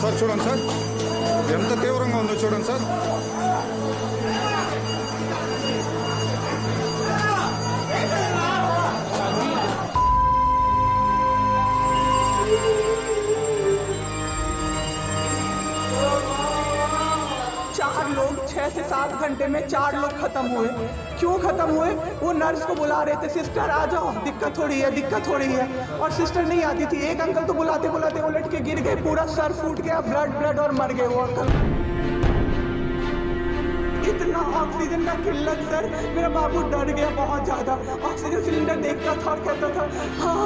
Sir చూడండి sir ఎంత తీవ్రంగా ఉందో చూడండి సార్. चार लोग 6 से 7 घंटे में 4 लोग खत्म हुए. क्यों खत्म हुए? वो नर्स को बुला रहे थे, सिस्टर आ जाओ, दिक्कत हो रही है. और सिस्टर नहीं आती थी. एक अंकल तो बुलाते बुलाते उलट के गिर गए, पूरा सर फूट गया, ब्लड और मर गए वो अंकल. इतना ऑक्सीजन का किल्लत सर, मेरा बाबू डर गया बहुत ज्यादा. ऑक्सीजन सिलेंडर देखता था और कहता था हाँ.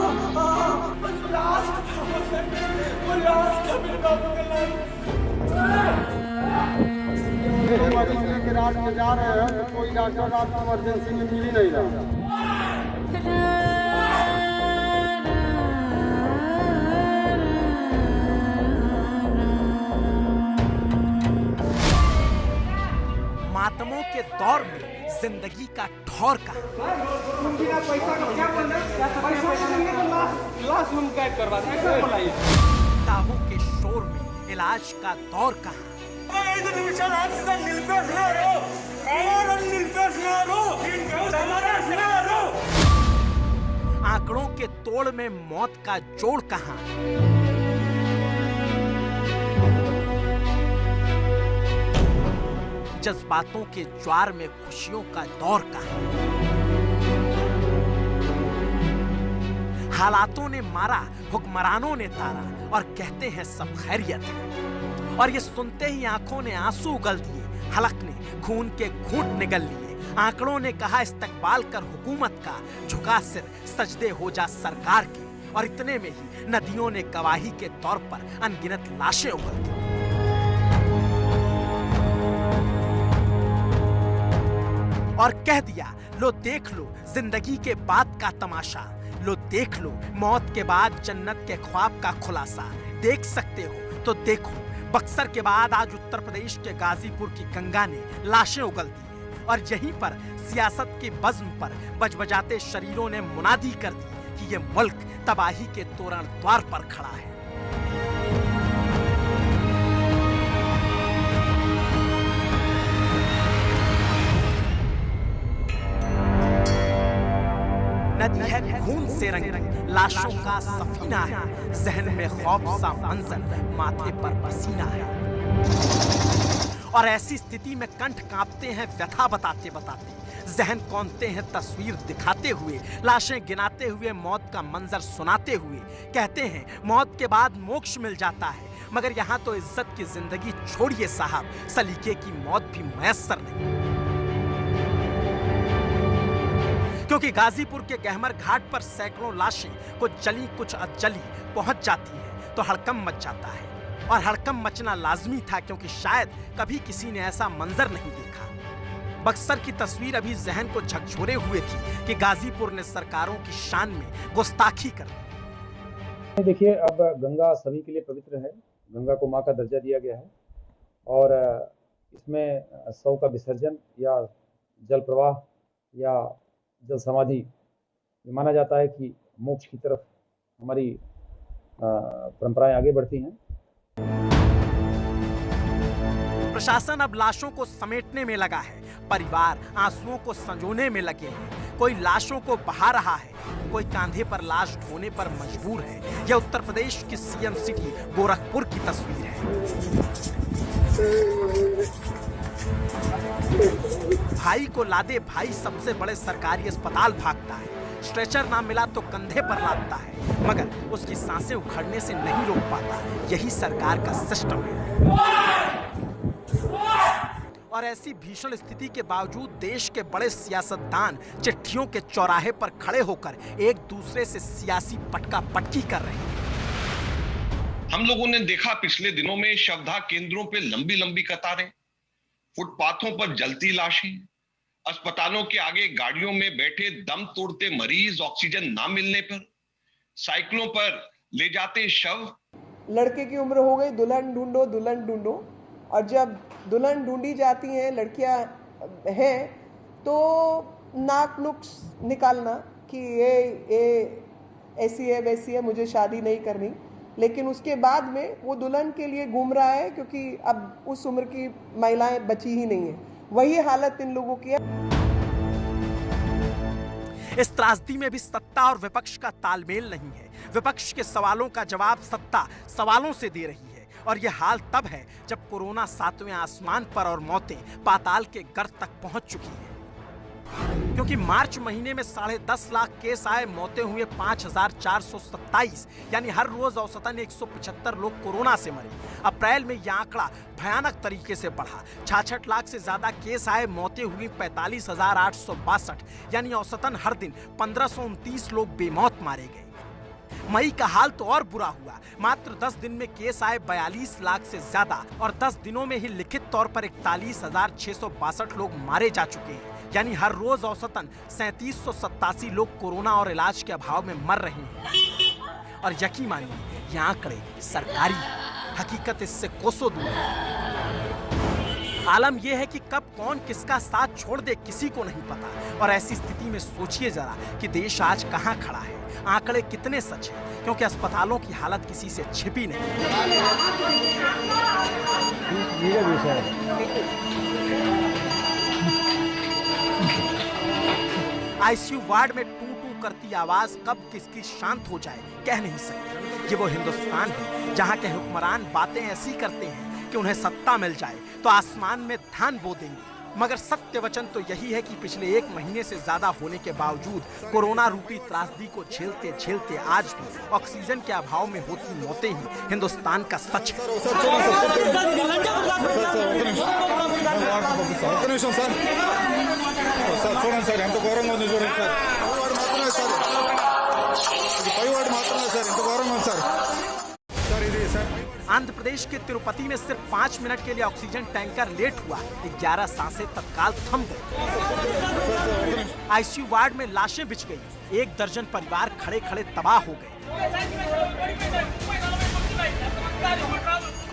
बस लास्ट था वो सर, वो लास्ट था मेरे बाबू का लास्ट. लेके रात में जा रहे हैं तो कोई डॉक्टर रात में इमरजेंसी में मिल ही नहीं रहा. मातमों के दौर में जिंदगी का ठौर का दावों के शोर में इलाज का दौर कहाँ. आंकड़ों के तोड़ में मौत का जोड़ कहाँ. जज्बातों के ज्वार में खुशियों का दौर कहाँ. हालातों ने मारा, हुक्मरानों ने तारा, और कहते हैं सब खैरियत है. और ये सुनते ही आंखों ने आंसू उगल दिए, हलक ने खून के घूंट निगल लिए. आंकड़ों ने कहा इस्तकबाल कर हुकूमत का, झुका सिर सजदे हो जा सरकार के. और इतने में ही नदियों ने गवाही के तौर पर अनगिनत लाशें उगल दी. और कह दिया लो देख लो जिंदगी के बाद का तमाशा. लो देख लो मौत के बाद जन्नत के ख्वाब का खुलासा. देख सकते हो तो देखो, बक्सर के बाद आज उत्तर प्रदेश के गाजीपुर की गंगा ने लाशें उगल दी. और यहीं पर सियासत के बज़्म पर बजबजाते शरीरों ने मुनादी कर दी कि ये मुल्क तबाही के तोरण द्वार पर खड़ा है. नदी है खून से रंगी, लाशों का सफीना है. जहन में खौफ सा मंजर, माथे पर पसीना है. और ऐसी स्थिति में कंठ कांपते हैं व्यथा बताते बताते. जहन कौनते हैं तस्वीर दिखाते हुए, लाशें गिनाते हुए, मौत का मंजर सुनाते हुए. कहते हैं मौत के बाद मोक्ष मिल जाता है, मगर यहाँ तो इज्जत की जिंदगी छोड़िए साहब, सलीके की मौत भी मयस्सर नहीं. क्योंकि गाजीपुर के गहमर घाट पर सैकड़ों लाशें कुछ जली कुछ अधजली पहुंच जाती हैं तो हड़कंप मच जाता है. और हड़कंप मचना लाजमी था, क्योंकि शायद कभी किसी ने ऐसा मंजर नहीं देखा. बक्सर की तस्वीर अभी जहन को झकझोरे हुए थी कि गाजीपुर ने सरकारों की शान में गुस्ताखी कर दी. देखिए, अब गंगा सभी के लिए पवित्र है. गंगा को माँ का दर्जा दिया गया है और इसमें शव का विसर्जन या जल प्रवाह या जल समाधि माना जाता है कि मोक्ष की तरफ हमारी परंपराएं आगे बढ़ती हैं. प्रशासन अब लाशों को समेटने में लगा है. परिवार आंसुओं को संजोने में लगे हैं. कोई लाशों को बहा रहा है, कोई कांधे पर लाश ढोने पर मजबूर है. यह उत्तर प्रदेश की सीएम सिटी गोरखपुर की तस्वीर है. भाई को लादे भाई सबसे बड़े सरकारी अस्पताल भागता है. स्ट्रेचर ना मिला तो कंधे पर लादता है, मगर उसकी सांसें उखड़ने से नहीं रोक पाता. यही सरकार का सिस्टम है. और ऐसी भीषण स्थिति के बावजूद देश के बड़े सियासतदान चिट्ठियों के चौराहे पर खड़े होकर एक दूसरे से सियासी पटका पटकी कर रहे हैं. हम लोगों ने देखा पिछले दिनों में शवदाह केंद्रों पे लंबी लंबी कतारें, फुटपाथों पर जलती लाशें, अस्पतालों के आगे गाड़ियों में बैठे दम तोड़ते मरीज ऑक्सीजन ना मिलने पर, साइकिलों पर ले जाते शव. लड़के की उम्र हो गई, दुल्हन ढूंढो दुल्हन ढूंढो. और जब दुल्हन ढूंढी जाती हैं, लड़कियां हैं, तो नाक नुक्स निकालना कि ये ऐसी है वैसी है, मुझे शादी नहीं करनी. लेकिन उसके बाद में वो दुल्हन के लिए घूम रहा है, क्योंकि अब उस उम्र की महिलाएं बची ही नहीं है। वही हालत इन लोगों की है। इस त्रासदी में भी सत्ता और विपक्ष का तालमेल नहीं है। विपक्ष के सवालों का जवाब सत्ता सवालों से दे रही है, और यह हाल तब है जब कोरोना 7वें आसमान पर और मौतें पाताल के गर्त तक पहुंच चुकी हैं। क्योंकि मार्च महीने में 10.5 लाख केस आए, मौतें हुए 5,427, यानी हर रोज औसतन 175 लोग कोरोना से मरे। अप्रैल में यह आंकड़ा भयानक तरीके से बढ़ा, 66 लाख से ज्यादा केस आए, मौतें हुई 45,862, यानी औसतन हर दिन 1,529 लोग बेमौत मारे गए। मई का हाल तो और बुरा हुआ, मात्र 10 दिन में केस आए 42 लाख से ज्यादा, और 10 दिनों में ही लिखित तौर पर 41,662 लोग मारे जा चुके हैं, यानी हर रोज औसतन 3787 लोग कोरोना और इलाज के अभाव में मर रहे हैं। और यकीन मानिए, ये आंकड़े सरकारी हैं, हकीकत इससे कोसों दूर है। आलम यह है कि कब कौन किसका साथ छोड़ दे किसी को नहीं पता, और ऐसी स्थिति में सोचिए जरा कि देश आज कहां खड़ा है, आंकड़े कितने सच हैं, क्योंकि अस्पतालों की हालत किसी से छिपी नहीं। आईसीयू वार्ड में टू टू करती आवाज कब किसकी शांत हो जाए कह नहीं सकते। ये वो हिंदुस्तान है जहां के हुक्मरान बातें ऐसी करते हैं कि उन्हें सत्ता मिल जाए तो आसमान में धान बो देंगे, मगर सत्य वचन तो यही है कि पिछले 1 महीने से ज्यादा होने के बावजूद कोरोना रूपी त्रासदी को झेलते झेलते आज भी ऑक्सीजन के अभाव में होती मौतें ही हिंदुस्तान का सच है। చూడండి సార్ ఎంత ఘోరంగా ఉంది చూడండి సార్ పైవాడు మాత్రమే సార్ ఇది పైవాడు మాత్రమే సార్ ఎంత ఘోరంగా ఉంది సార్ సార్ ఇది సార్ आंध्र प्रदेश के तिरुपति में सिर्फ 5 मिनट के लिए ऑक्सीजन टैंकर लेट हुआ, 11 सांसें तत्काल थम गई। आईसीयू वार्ड में लाशें बिछ गई, 1 दर्जन परिवार खड़े खड़े तबाह हो गए।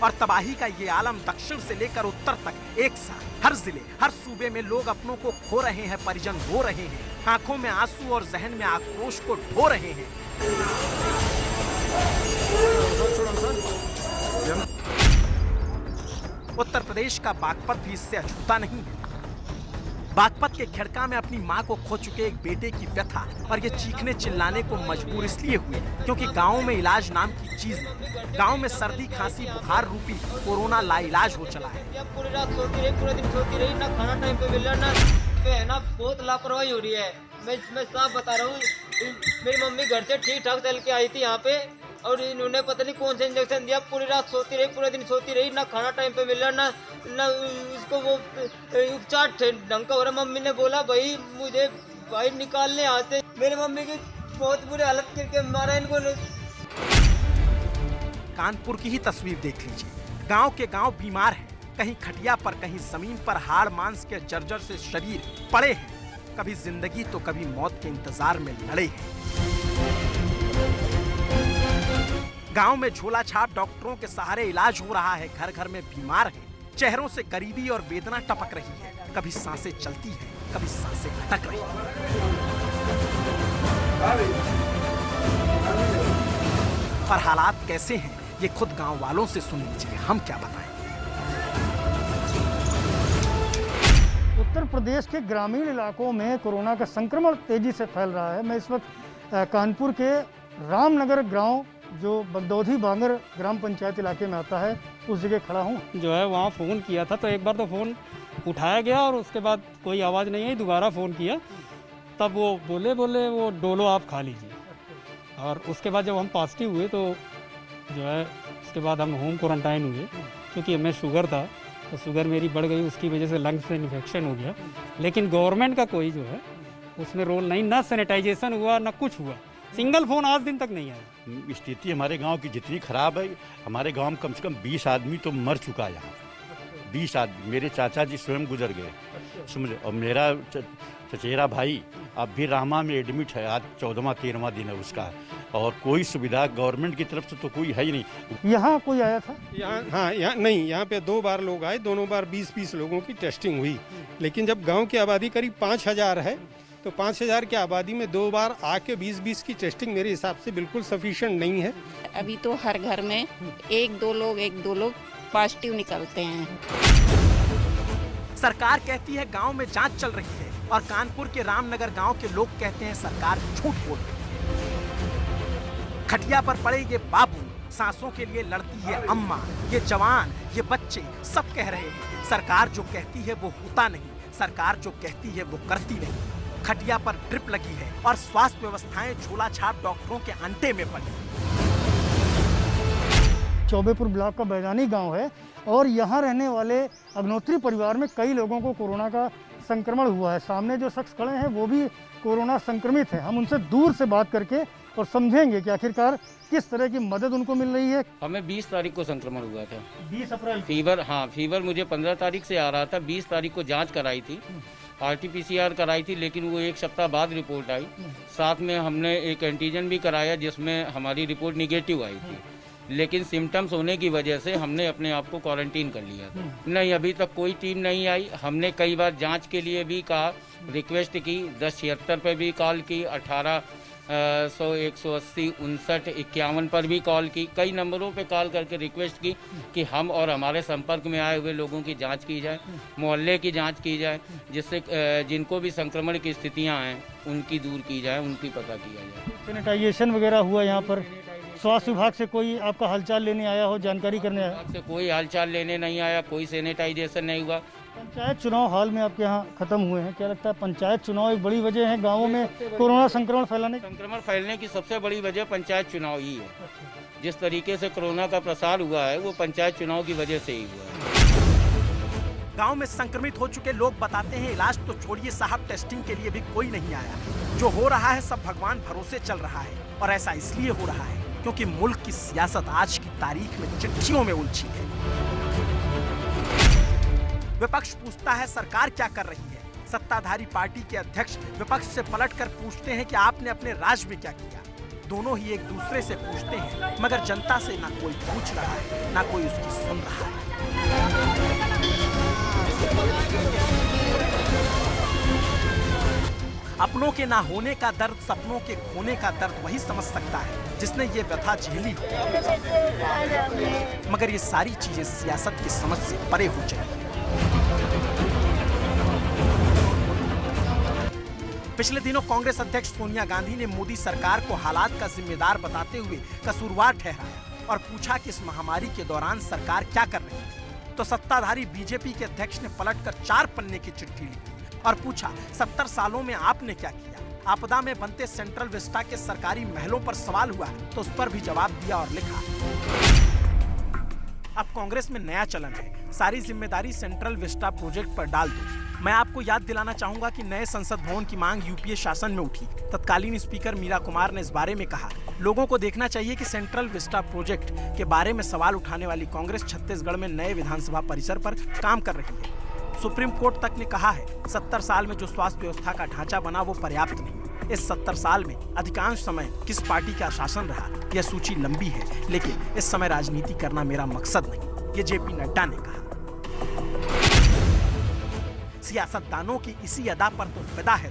और तबाही का ये आलम दक्षिण से लेकर उत्तर तक एक साथ, हर जिले हर सूबे में लोग अपनों को खो रहे हैं, परिजन रो रहे हैं, आंखों में आंसू और जहन में आक्रोश को ढो रहे हैं। उत्तर प्रदेश का बागपत भी इससे अछूता नहीं है। बागपत के खेड़का में अपनी मां को खो चुके एक बेटे की व्यथा और ये चीखने चिल्लाने को मजबूर इसलिए हुए क्योंकि गांव में इलाज नाम की चीज नहीं। गांव में सर्दी खांसी बुखार रूपी कोरोना लाइलाज हो चला है। पूरी रात सोती रही, पूरे दिन सोती रही, ना खाना टाइम पे मिल रहा, ना बहुत लापरवाही हो रही है। मैं साफ बता रहा हूँ, मेरी मम्मी घर से ठीक ठाक चल के आई थी यहाँ पे, और इन्होंने पता नहीं कौन सा इंजेक्शन दिया। पूरी रात सोती रही, पूरे दिन सोती रही, ना खाना टाइम पे मिल रहा, ना उसको वो उपचार ढंग का हो रहा। मम्मी ने बोला भाई मुझे भाई निकालने आते। मेरी मम्मी की बहुत बुरी हालत करके मारा इनको। कानपुर की ही तस्वीर देख लीजिए, गांव के गांव बीमार हैं, कहीं खटिया पर कहीं जमीन पर हाड़ मांस के जर्जर से शरीर पड़े हैं, कभी जिंदगी तो कभी मौत के इंतजार में लड़े हैं। गांव में झोला छाप डॉक्टरों के सहारे इलाज हो रहा है, घर घर में बीमार हैं, चेहरों से गरीबी और वेदना टपक रही है, कभी सांसें चलती हैं, कभी सांसें अटक रही हैं। और हालात कैसे हैं ये खुद गांव वालों से सुन लीजिए, हम क्या बताएं। उत्तर प्रदेश के ग्रामीण इलाकों में कोरोना का संक्रमण तेजी से फैल रहा है। मैं इस वक्त कानपुर के रामनगर गांव जो बगदौधी बांगर ग्राम पंचायत इलाके में आता है उस जगह खड़ा हूँ। जो है वहाँ फ़ोन किया था तो एक बार तो फ़ोन उठाया गया और उसके बाद कोई आवाज़ नहीं आई, दोबारा फ़ोन किया तब वो बोले वो डोलो आप खा लीजिए। और उसके बाद जब हम पॉजिटिव हुए तो जो है उसके बाद हम होम क्वारंटाइन हुए, क्योंकि हमें शुगर था तो शुगर मेरी बढ़ गई, उसकी वजह से लंग्स में इन्फेक्शन हो गया। लेकिन गवर्नमेंट का कोई जो है उसमें रोल नहीं, ना सैनिटाइजेशन हुआ ना कुछ हुआ, सिंगल फ़ोन आज दिन तक नहीं आया। स्थिति हमारे गांव की जितनी खराब है, हमारे गांव में कम से कम 20 आदमी तो मर चुका है यहाँ, 20 आदमी। मेरे चाचा जी स्वयं गुजर गए, समझे। और मेरा चचेरा भाई अब भी रामा में एडमिट है, आज 14वां-13वां दिन है उसका, और कोई सुविधा गवर्नमेंट की तरफ से तो कोई है ही नहीं। यहाँ कोई आया था? यहाँ नहीं, यहाँ पे 2 बार लोग आए, दोनों बार 20-20 लोगों की टेस्टिंग हुई। लेकिन जब गांव की आबादी करीब 5000 है तो 5000 की आबादी में 2 बार आके 20-20 की टेस्टिंग मेरे हिसाब से बिल्कुल सफिशिएंट नहीं है। अभी तो हर घर में एक दो लोग पॉजिटिव निकलते हैं। सरकार कहती है गांव में जांच चल रही है और कानपुर के रामनगर गांव के लोग कहते हैं सरकार झूठ बोल रही है। खटिया पर पड़े ये बाबू, सांसों के लिए लड़ती है अम्मा, ये जवान, ये बच्चे सब कह रहे हैं सरकार जो कहती है वो होता नहीं, सरकार जो कहती है वो करती नहीं। खटिया पर ड्रिप लगी है और स्वास्थ्य व्यवस्थाएं झोला छाप डॉक्टरों के अंटे में पड़ी। चौबेपुर ब्लॉक का बैदानी गांव है और यहाँ रहने वाले अग्नोत्री परिवार में कई लोगों को कोरोना का संक्रमण हुआ है। सामने जो शख्स खड़े हैं वो भी कोरोना संक्रमित हैं। हम उनसे दूर से बात करके और समझेंगे कि आखिरकार किस तरह की मदद उनको मिल रही है। हमें 20 तारीख को संक्रमण हुआ था। 20 अप्रैल फीवर, हाँ फीवर मुझे 15 तारीख से आ रहा था। 20 तारीख को जांच कराई थी, RT-PCR कराई थी, लेकिन वो 1 सप्ताह बाद रिपोर्ट आई। साथ में हमने एक एंटीजन भी कराया जिसमें हमारी रिपोर्ट निगेटिव आई थी, लेकिन सिम्टम्स होने की वजह से हमने अपने आप को क्वारंटीन कर लिया था। नहीं, अभी तक कोई टीम नहीं आई। हमने कई बार जांच के लिए भी कहा, रिक्वेस्ट की, 1076 पे भी कॉल की, 1800 180 59 51 पर भी कॉल की, कई नंबरों पे कॉल करके रिक्वेस्ट की कि हम और हमारे संपर्क में आए हुए लोगों की जांच की जाए, मोहल्ले की जांच की जाए, जिससे जिनको भी संक्रमण की स्थितियां हैं उनकी दूर की जाए, उनकी पता किया जाए। सैनिटाइजेशन वगैरह हुआ यहाँ पर? स्वास्थ्य विभाग से कोई आपका हालचाल लेने आया हो, जानकारी करने आया? से कोई हालचाल लेने नहीं आया, कोई सैनिटाइजेशन नहीं हुआ। पंचायत चुनाव हाल में आपके यहाँ खत्म हुए हैं, क्या लगता है पंचायत चुनाव एक बड़ी वजह है गाँवों में कोरोना संक्रमण फैलाने? संक्रमण फैलने की सबसे बड़ी वजह पंचायत चुनाव ही है। जिस तरीके से कोरोना का प्रसार हुआ है वो पंचायत चुनाव की वजह से ही हुआ है। गांव में संक्रमित हो चुके लोग बताते हैं इलाज तो छोड़िए साहब, टेस्टिंग के लिए भी कोई नहीं आया। जो हो रहा है सब भगवान भरोसे चल रहा है और ऐसा इसलिए हो रहा है क्योंकि मुल्क की सियासत आज की तारीख में चिट्ठियों में उलझी है। विपक्ष पूछता है सरकार क्या कर रही है। सत्ताधारी पार्टी के अध्यक्ष विपक्ष से पलटकर पूछते हैं कि आपने अपने राज्य में क्या किया। दोनों ही एक दूसरे से पूछते हैं, मगर जनता से ना कोई पूछ रहा है, ना कोई उसकी सुन रहा है। अपनों के ना होने का दर्द, सपनों के खोने का दर्द वही समझ सकता है जिसने ये व्यथा झेली हो। मगर ये सारी चीजें सियासत की समझ से परे हो चुकी हैं। पिछले दिनों कांग्रेस अध्यक्ष सोनिया गांधी ने मोदी सरकार को हालात का जिम्मेदार बताते हुए कसूरवार ठहराया और पूछा कि इस महामारी के दौरान सरकार क्या कर रही थी। तो सत्ताधारी बीजेपी के अध्यक्ष ने पलटकर 4 पन्ने की चिट्ठी लिखी और पूछा 70 सालों में आपने क्या किया। आपदा में बनते सेंट्रल विस्टा के सरकारी महलों पर सवाल हुआ तो उस पर भी जवाब दिया और लिखा। अब कांग्रेस में नया चलन है, सारी जिम्मेदारी सेंट्रल विस्टा प्रोजेक्ट पर डाल दो। मैं आपको याद दिलाना चाहूंगा कि नए संसद भवन की मांग यूपीए शासन में उठी। तत्कालीन स्पीकर मीरा कुमार ने इस बारे में कहा, लोगों को देखना चाहिए कि सेंट्रल विस्टा प्रोजेक्ट के बारे में सवाल उठाने वाली कांग्रेस छत्तीसगढ़ में नए विधानसभा परिसर पर काम कर रही है। सुप्रीम कोर्ट तक ने कहा है 70 साल में जो स्वास्थ्य व्यवस्था का ढांचा बना वो पर्याप्त नहीं। इस 70 साल में अधिकांश समय किस पार्टी का शासन रहा, यह सूची लंबी है, लेकिन इस समय राजनीति करना मेरा मकसद नहीं, ये जेपी नड्डा ने कहा। सियासतदानों की इसी अदा पर तो फिदा है।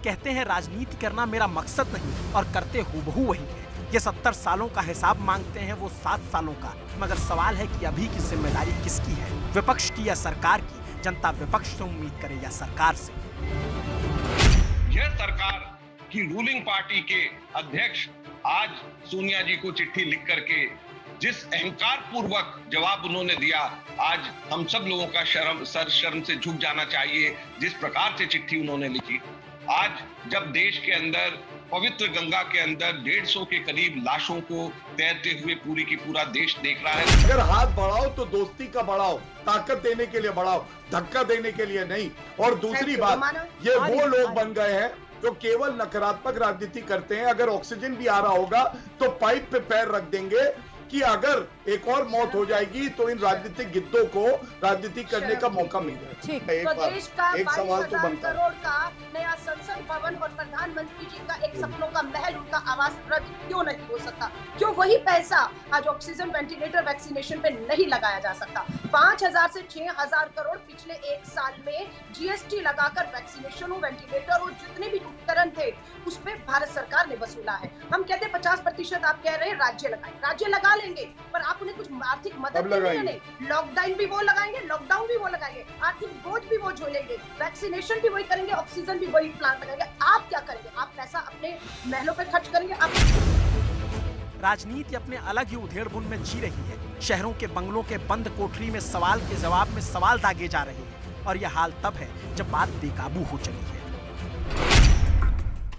कहते हैं राजनीति करना मेरा मकसद नहीं और करते हूबहू वही है। ये 70 सालों का हिसाब मांगते हैं वो 7 सालों का। मगर सवाल है कि अभी की जिम्मेदारी किसकी है, विपक्ष की या सरकार की। जनता विपक्ष से उम्मीद करे या सरकार से। यह सरकार की रूलिंग पार्टी के अध्यक्ष आज सोनिया जी को चिट्ठी लिख करके जिस अहंकार पूर्वक जवाब उन्होंने दिया, आज हम सब लोगों का शर्म से झुक जाना चाहिए। जिस प्रकार से चिट्ठी उन्होंने लिखी, आज जब देश के अंदर पवित्र गंगा के अंदर 150 के करीब लाशों को तैरते हुए पूरी की पूरा देश देख रहा है। अगर हाथ बढ़ाओ तो दोस्ती का बढ़ाओ, ताकत देने के लिए बढ़ाओ, धक्का देने के लिए नहीं। और दूसरी बात, ये वो लोग बन गए हैं जो केवल नकारात्मक राजनीति करते हैं। अगर ऑक्सीजन भी आ रहा होगा तो पाइप पे पैर रख देंगे कि अगर एक और मौत हो जाएगी तो इन राजनीतिक गिद्धों को राजनीति करने का मौका मिल जाएगा। प्रदेश का एक सवाल तो 22,000 बनता है। करोड़ का नया संसद भवन और प्रधानमंत्री जी का एक सपनों का महल, उनका आवास रद्द क्यों नहीं हो सकता? क्यों वही पैसा आज ऑक्सीजन, वेंटिलेटर, वैक्सीनेशन पे नहीं लगाया जा सकता? 5,000 से 6,000 करोड़ पिछले एक साल में जीएसटी लगाकर वैक्सीनेशन, वेंटिलेटर और जितने भी उपकरण थे उस पे भारत सरकार ने वसूला है। हम कहते हैं 50%, आप कह रहे हैं राज्य लगाए, राज्य लगा लेंगे, पर आप उन्हें कुछ आर्थिक मदद भी नहीं। लॉकडाउन भी वो लगाएंगे, लॉकडाउन भी वो लगाएंगे, आर्थिक बोझ भी वो झेलेंगे, वैक्सीनेशन भी वही करेंगे, ऑक्सीजन भी वही प्लांट लगाएंगे। आप क्या करेंगे? आप पैसा अपने महलों पे खर्च करेंगे। राजनीति अपने अलग ही उधेड़-बुन में जी रही है। शहरों के बंगलों के बंद कोठरी में सवाल के जवाब में सवाल दागे जा रहे हैं, और यह हाल तब है जब बात बेकाबू हो चली है।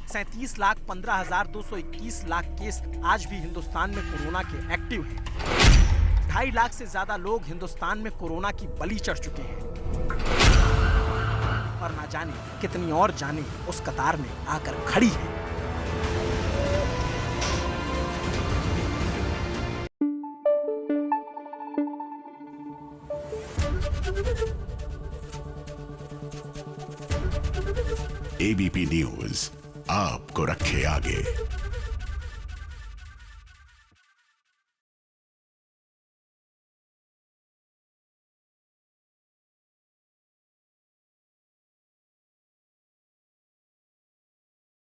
37,15,221 लाख केस आज भी हिंदुस्तान में कोरोना के एक्टिव हैं। 2.5 लाख से ज्यादा लोग हिंदुस्तान में कोरोना की बलि चढ़ चुके हैं, और ना जाने कितनी और जाने उस कतार में आकर खड़ी है। एबीपी न्यूज आपको रखे आगे।